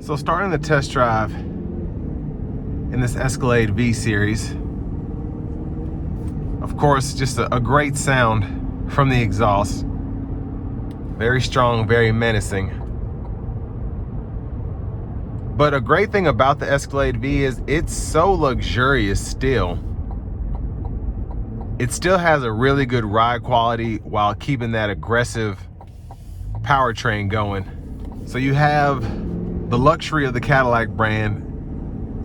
So starting the test drive in this Escalade V-Series, of course, just a great sound from the exhaust. Very strong, very menacing. But a great thing about the Escalade V is it's so luxurious still. It still has a really good ride quality while keeping that aggressive powertrain going. So you have the luxury of the Cadillac brand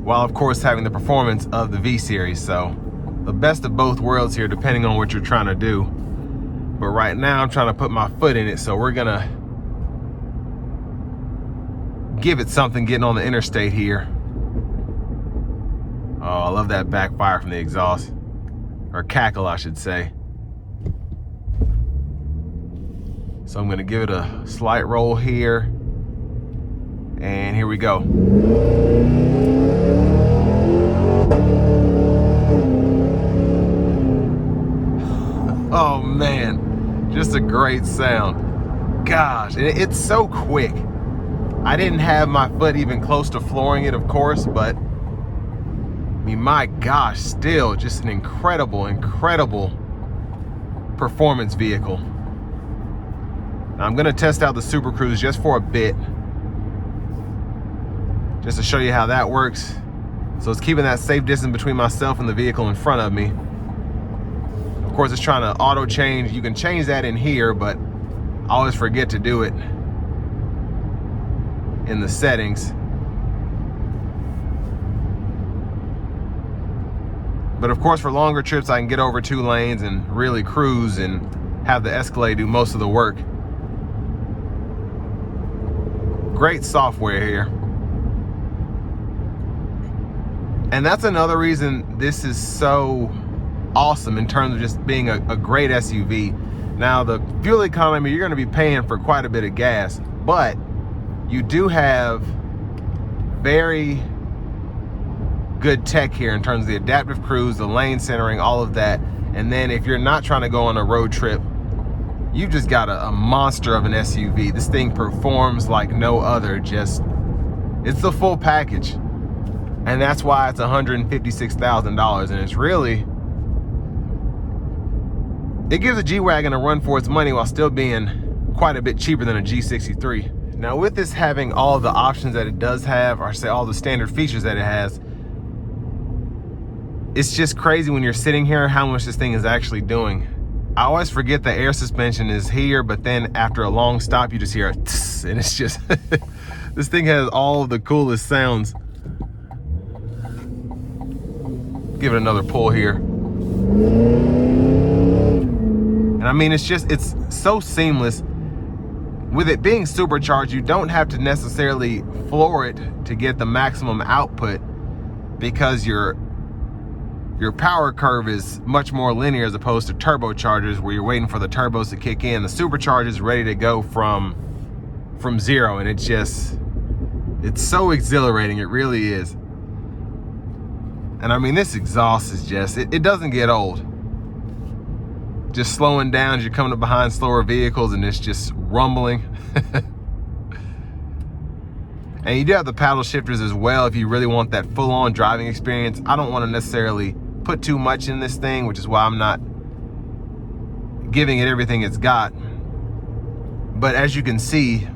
while of course having the performance of the V-Series. So the best of both worlds here, depending on what you're trying to do. But right now I'm trying to put my foot in it, so we're gonna give it something getting on the interstate here. Oh, I love that backfire from the exhaust, or cackle I should say. So I'm gonna give it a slight roll here, and here we go. Oh man, just a great sound. Gosh, it's so quick. I didn't have my foot even close to flooring it, of course, but I mean, my gosh, still just an incredible, incredible performance vehicle. Now, I'm gonna test out the Super Cruise just for a bit, just to show you how that works. So it's keeping that safe distance between myself and the vehicle in front of me. Of course, it's trying to auto change. You can change that in here, but I always forget to do it in the settings. But of course, for longer trips, I can get over 2 lanes and really cruise and have the Escalade do most of the work. Great software here. And that's another reason this is so awesome in terms of just being a great SUV. Now, the fuel economy, you're gonna be paying for quite a bit of gas, but you do have very good tech here in terms of the adaptive cruise, the lane centering, all of that. And then if you're not trying to go on a road trip, you just got a monster of an SUV. This thing performs like no other. Just, it's the full package. And that's why it's $156,000. And it's really, it gives a G-Wagon a run for its money while still being quite a bit cheaper than a G63. Now, with this having all of the options that it does have, or say all the standard features that it has, it's just crazy when you're sitting here how much this thing is actually doing. I always forget the air suspension is here, but then after a long stop, you just hear a tss, and it's just, this thing has all of the coolest sounds. Give it another pull here. And I mean, it's so seamless. With it being supercharged, you don't have to necessarily floor it to get the maximum output, because your power curve is much more linear as opposed to turbochargers where you're waiting for the turbos to kick in. The supercharger is ready to go from zero, and it's so exhilarating. It really is. And I mean, this exhaust is just, it doesn't get old. Just slowing down as you're coming up behind slower vehicles, and it's just rumbling. And you do have the paddle shifters as well if you really want that full-on driving experience. I don't want to necessarily put too much in this thing, which is why I'm not giving it everything it's got. But as you can see,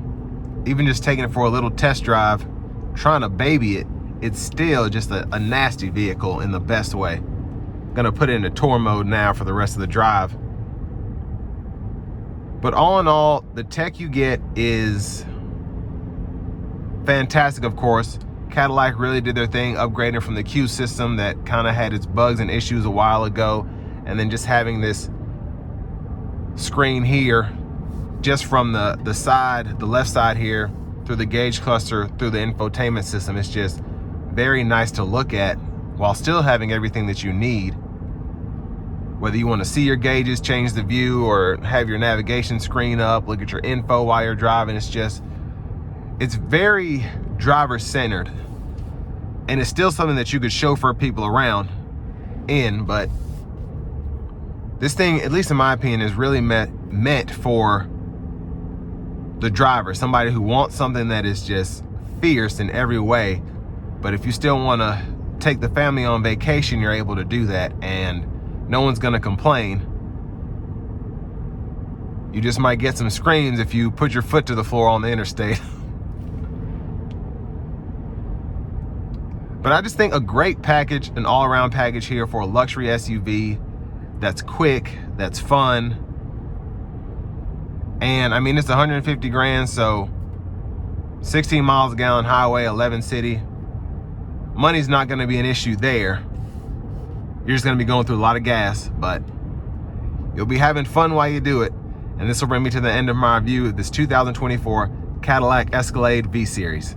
even just taking it for a little test drive, trying to baby it, it's still just a nasty vehicle in the best way. Gonna put it into tour mode now for the rest of the drive. But all in all, the tech you get is fantastic, of course. Cadillac really did their thing, upgrading from the Q system that kind of had its bugs and issues a while ago, and then just having this screen here, just from the side, the left side here, through the gauge cluster, through the infotainment system. It's just very nice to look at while still having everything that you need. Whether you want to see your gauges, change the view, or have your navigation screen up, look at your info while you're driving. It's very driver-centered, and it's still something that you could chauffeur people around in, but this thing, at least in my opinion, is really meant for the driver, somebody who wants something that is just fierce in every way. But if you still want to take the family on vacation, you're able to do that, and no one's going to complain. You just might get some screams if you put your foot to the floor on the interstate. But I just think a great package, an all-around package here for a luxury SUV that's quick, that's fun. And I mean, it's 150 grand, so 16 miles a gallon highway, 11 city. Money's not gonna be an issue there. You're just gonna be going through a lot of gas, but you'll be having fun while you do it. And this will bring me to the end of my review of this 2024 Cadillac Escalade V-Series.